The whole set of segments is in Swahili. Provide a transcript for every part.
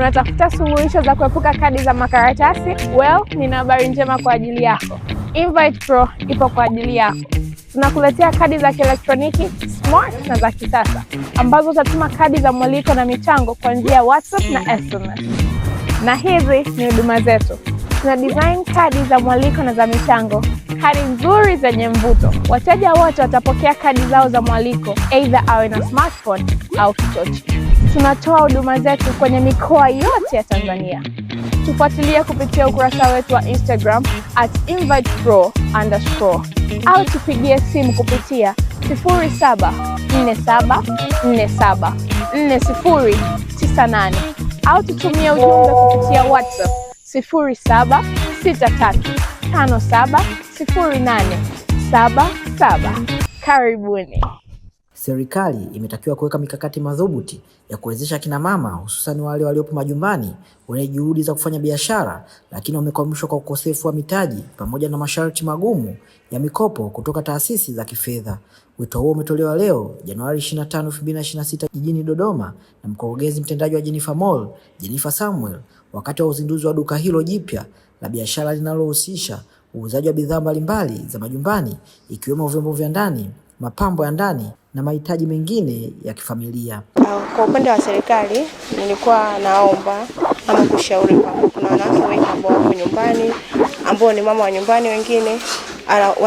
Unatafuta suluhisho za kuepuka kadi za makaratasi? Well, nina habari njema kwa ajili yako. Invite Pro ipo kwa ajili yako. Tunakuletea kadi za kielektroniki smart na za kisasa ambazo utatuma kadi za mwaliko na michango kwa njia ya WhatsApp na SMS. Na hizi ni huduma zetu. Tuna design kadi za mwaliko na za michango, kadi nzuri zenye mvuto. Wateja wote watapokea kadi zao za mwaliko, either awe na smartphone au kichochi. Tunatoa huduma zetu kwenye mikoa yote ya Tanzania. Tufuatilie kupitia ukurasa wetu wa Instagram @invitepro_ au tupigie simu kupitia 0747474098 au tutumie ujumbe kupitia WhatsApp 0763570877. Karibuni. Serikali imetakiwa kuweka mikakati madhubuti ya kuwezesha kina mama, hususan wale waliopo majumbani wenye juhudi za kufanya biashara lakini wamekwamishwa kwa ukosefu wa mitaji pamoja na masharti magumu ya mikopo kutoka taasisi za kifedha. Wito huo umetolewa leo Januari 25, 2026 jijini Dodoma na mkurugenzi mtendaji wa Jennifer Mall, Jennifer Samuel, wakati wa uzinduzi wa duka hilo jipya la biashara linalohusisha uuzaji wa bidhaa mbalimbali za majumbani ikiwemo vyombo vya ndani, mapambo ya ndani na mahitaji mengine ya kifamilia. Kwa upande wa serikali nilikuwa naomba ama kushauri kwamba kuna wanawake wengi ambao wako nyumbani, ambao ni mama wa nyumbani wengine,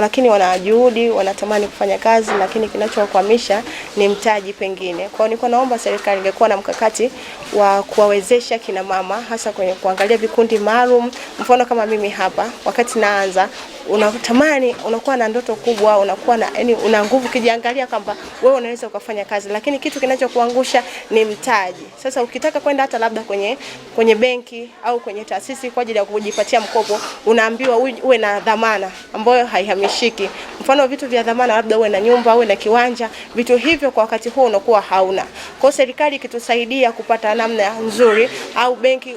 lakini wana juhudi, wanatamani kufanya kazi, lakini kinachowakwamisha ni mtaji pengine. Kwa hiyo nilikuwa naomba serikali ingekuwa na mkakati wa kuwawezesha kina mama, hasa kwenye kuangalia vikundi maalum. Mfano kama mimi hapa, wakati naanza, unatamani, unakuwa na ndoto kubwa, unakuwa na una nguvu kijiangalia kwamba wewe unaweza ukafanya kazi, lakini kitu kinachokuangusha ni mtaji. Sasa ukitaka kwenda hata labda kwenye benki au kwenye taasisi kwa ajili ya kujipatia mkopo, unaambiwa uwe na dhamana ambayo haihamishiki. Mfano vitu vya dhamana, labda uwe na nyumba, uwe na kiwanja, vitu hivyo kwa wakati huo unakuwa hauna. Kwa hiyo serikali ikitusaidia kupata namna nzuri, au benki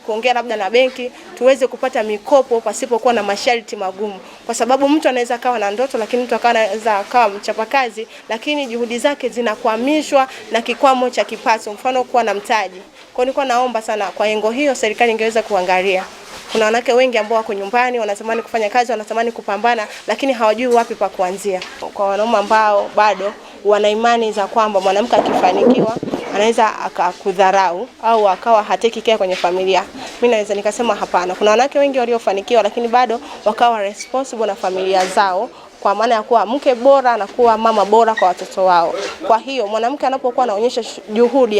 kuongea labda na benki, tuweze kupata mikopo pasipokuwa na masharti magumu. Kwa sababu mtu anaweza kawa na ndoto, lakini mtu anaweza kawa mchapakazi, lakini juhudi zake zinakwamishwa na kikwamo cha kipato, mfano kuwa na mtaji. Kwa nilikuwa naomba sana kwa lengo hiyo serikali ingeweza kuangalia. Kuna wanawake wengi ambao wako nyumbani, wanatamani kufanya kazi, wanatamani kupambana, lakini hawajui wapi pa kuanzia. Kwa wanaume ambao bado wana imani za kwamba mwanamke akifanikiwa anaweza akakudharau au akawa hateki care kwenye familia, mimi naweza nikasema hapana. Kuna wanawake wengi waliofanikiwa lakini bado wakawa responsible na familia zao, kwa maana ya kuwa mke bora na kuwa mama bora kwa watoto wao. Kwa hiyo mwanamke anapokuwa anaonyesha juhudi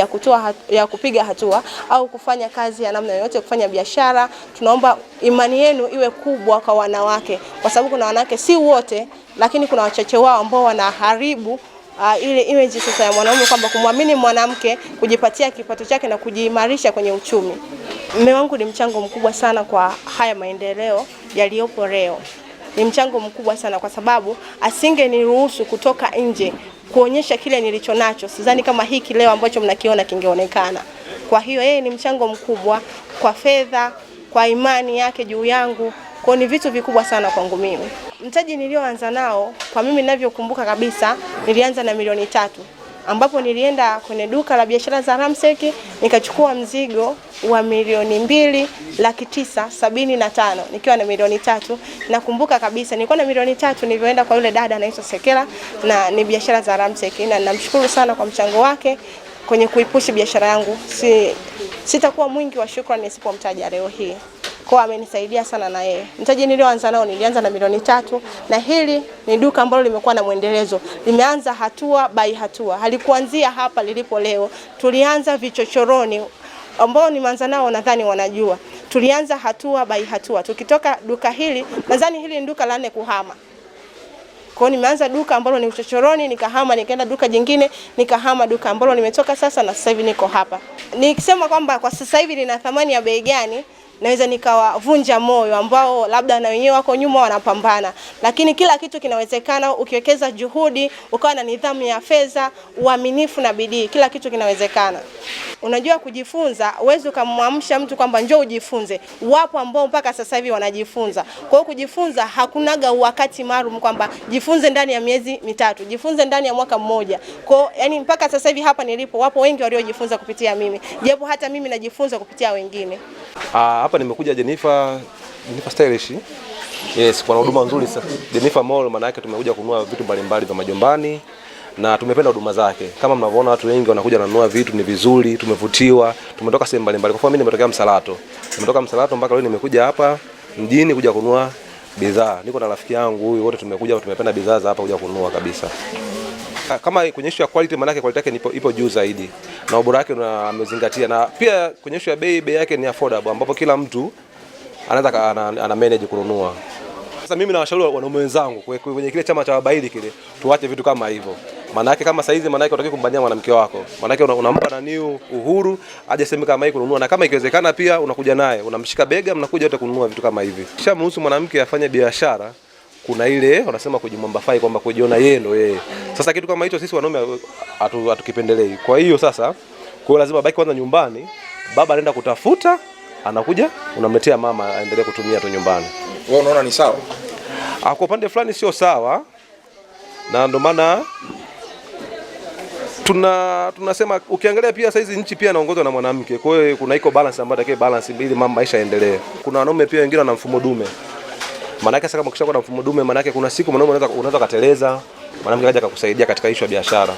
ya kupiga hatua au kufanya kazi ya namna yoyote, kufanya biashara, tunaomba imani yenu iwe kubwa kwa wanawake, kwa sababu kuna wanawake, si wote, lakini kuna wachache wao ambao wanaharibu ile image sasa ya mwanaume, kwamba kumwamini mwanamke kujipatia kipato chake na kujiimarisha kwenye uchumi. Mume wangu ni mchango mkubwa sana kwa haya maendeleo yaliyopo leo. Ni mchango mkubwa sana kwa sababu asingeniruhusu kutoka nje kuonyesha kile nilicho nacho, sidhani kama hiki leo ambacho mnakiona kingeonekana. Kwa hiyo yeye ni mchango mkubwa kwa fedha, kwa imani yake juu yangu. Kwa ni vitu vikubwa sana kwangu mimi. Mtaji nilioanza nao, kwa mimi ninavyokumbuka kabisa, nilianza na milioni 3, ambapo nilienda kwenye duka la biashara za Ramseki nikachukua mzigo wa milioni 2,975,000 nikiwa na milioni 3. Nakumbuka kabisa nilikuwa na milioni 3 nilivyoenda kwa yule dada anaitwa Sekela, na ni biashara za Ramseki, na namshukuru sana kwa mchango wake kwenye kuipushi biashara yangu. Sitakuwa mwingi wa shukrani nisipomtaja leo hii. Kwa amenisaidia sana na yeye. Mtaji nilioanza nao nilianza na milioni 3, na hili ni duka ambalo limekuwa na muendelezo. Limeanza hatua by hatua. Halikuanzia hapa lilipo leo. Tulianza vichochoroni, ambao nimeanza nao nadhani wanajua. Tulianza hatua by hatua. Tukitoka duka hili, nadhani hili ni duka la 4 kuhama. Kwa hiyo nimeanza duka ambalo ni uchochoroni, nikahama nikaenda duka jingine, nikahama duka ambalo nimetoka sasa, na sasa hivi niko hapa. Nikisema kwamba kwa sasa hivi lina thamani ya bei gani, naweza nikawavunja moyo ambao labda na wenyewe wako nyuma wanapambana. Lakini kila kitu kinawezekana ukiwekeza juhudi, ukawa na nidhamu ya fedha, uaminifu na bidii, kila kitu kinawezekana. Unajua kujifunza, uweze ukamwamsha mtu kwamba njoo ujifunze. Wapo ambao mpaka sasa hivi wanajifunza. Kwa hiyo kujifunza hakunaga wakati maalum kwamba jifunze ndani ya miezi 3, jifunze ndani ya mwaka mmoja. Kwa yani mpaka sasa hivi hapa nilipo wapo wengi waliojifunza kupitia mimi. Japo hata mimi najifunza kupitia wengine. Hapa nimekuja Jennifer Stylish. Yes, kwa huduma nzuri sana. Jennifer Mall, maana yake tumekuja kununua vitu mbalimbali vya majumbani na tumependa huduma zake. Kama mnavyoona watu wengi wanakuja kununua vitu, ni vizuri, tumevutiwa, tumetoka sehemu mbalimbali. Kwa mfano mimi nimetokea Msalato. Nimetoka Msalato mpaka leo nimekuja hapa mjini kuja kununua bidhaa. Niko na rafiki yangu huyu, wote tumependa bidhaa za hapa kuja kununua kabisa. Kama kwenye issue ya quality, maana yake quality yake ipo juu zaidi. Na ubora wake amezingatia, na pia kwenye issue ya bei yake ni affordable ambapo kila mtu anaweza ana manage kununua. Sasa mimi nawashauri wanaume wenzangu kwenye kile chama cha wabaili kile tuache vitu kama hivyo. Maana yake kama saizi, maana yake unataka kumbania mwanamke wako. Maana yake unampa uhuru aje sema kama hii kununua, na kama ikiwezekana pia unakuja naye, unamshika bega, mnakuja wote kununua vitu kama hivi. Kisha mruhusu mwanamke afanye biashara, kuna ile wanasema kujimwambafai kwamba kujiona yeye ndo yeye. Sasa kitu kama hicho sisi wanaume hatukipendelei. Kwa hiyo sasa lazima baki kwanza nyumbani, baba anaenda kutafuta, anakuja unamletea mama aendelee kutumia tu nyumbani. Wewe unaona ni sawa? Kwa upande fulani sio sawa. Na ndio maana tunasema ukiangalia pia saizi nchi pia inaongozwa na mwanamke. Kwa hiyo kuna iko balance ambayo take balance ili maisha yaendelee. Kuna wanaume pia wengine wana mfumo dume. Maana yake sasa kama ukishakuwa na mfumo dume, maana yake kuna siku mwanaume unaweza kateleza, mwanamke kaja kukusaidia katika issue ya biashara.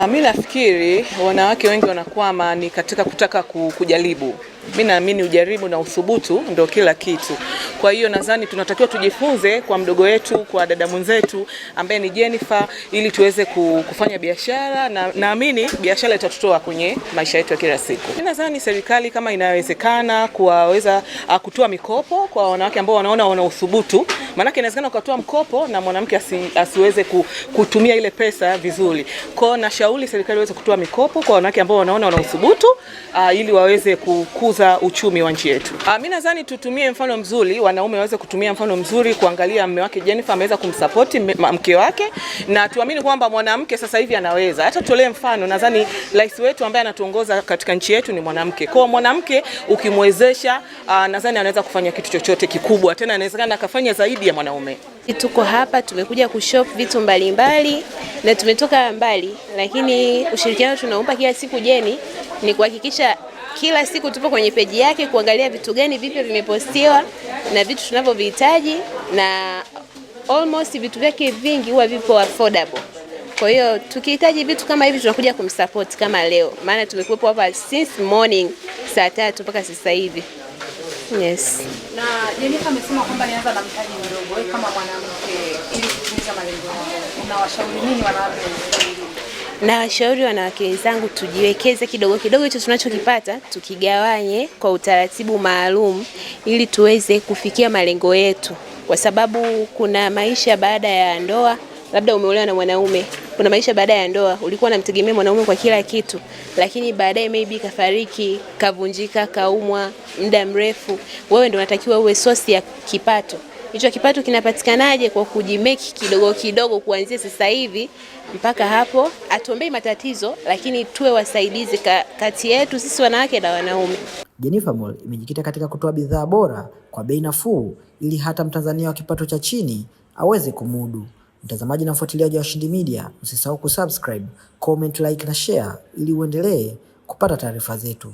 Mimi nafikiri wanawake wengi wanakwama ni katika kutaka kujaribu. Mimi naamini ujaribu na uthubutu ndio kila kitu. Kwa hiyo nadhani tunatakiwa tujifunze kwa mdogo wetu, kwa dada mwenzetu ambaye ni Jennifer, ili tuweze kufanya biashara, na naamini biashara itatutoa kwenye maisha yetu ya kila siku. Mimi nadhani serikali kama inawezekana kuwaweza kutoa mikopo kwa wanawake ambao wanaona wana uthubutu. Maana inawezekana ukatoa mkopo na mwanamke asiweze kutumia ile pesa vizuri. Kwa hiyo nashauri serikali iweze kutoa mikopo kwa wanawake ambao wanaona wana uthubutu ili waweze kukuza uchumi wa nchi yetu. Mimi nadhani tutumie mfano mzuri, wanaume waweze kutumia mfano mzuri kuangalia mume wake Jennifer ameweza kumsupport mke wake, na tuamini kwamba mwanamke sasa hivi anaweza. Hata tutolee mfano, nadhani rais wetu ambaye anatuongoza katika nchi yetu ni mwanamke. Kwa mwanamke ukimwezesha, nadhani anaweza kufanya kitu chochote kikubwa, tena inawezekana akafanya zaidi ya mwanaume. Tuko hapa tumekuja kushop vitu mbalimbali na tumetoka mbali, lakini ushirikiano tunaomba kila siku Jeni ni kuhakikisha kila siku tupo kwenye peji yake kuangalia vitu gani vipya vimepostiwa na vitu tunavyovihitaji, na almost vitu vyake vingi huwa vipo affordable. Kwa hiyo tukihitaji vitu kama hivi tunakuja kumsupport kama leo, maana tumekuwepo hapa since morning saa 3 mpaka sasa hivi. Yes. Na Jennifer amesema kwamba nianza na mtaji mdogo. Wewe kama mwanamke ili kutimiza malengo yako, unawashauri nini wanawake wenzangu? Na washauri wanawake wenzangu tujiwekeze kidogo kidogo, hicho tunachokipata tukigawanye kwa utaratibu maalum ili tuweze kufikia malengo yetu, kwa sababu kuna maisha baada ya ndoa. Labda umeolewa na mwanaume, kuna maisha baada ya ndoa, ulikuwa unamtegemea mwanaume kwa kila kitu, lakini baadaye maybe kafariki, kavunjika, kaumwa muda mrefu, wewe ndio unatakiwa uwe source ya kipato. Hicho kipato kinapatikanaje? Kwa kujimeki kidogo kidogo kuanzia sasa hivi mpaka hapo. Atuombei matatizo, lakini tuwe wasaidizi kati yetu sisi wanawake na wanaume. Jennifer Mall imejikita katika kutoa bidhaa bora kwa bei nafuu ili hata Mtanzania wa kipato cha chini aweze kumudu. Mtazamaji na mfuatiliaji wa Washindi Media, usisahau kusubscribe, comment, like na share ili uendelee kupata taarifa zetu.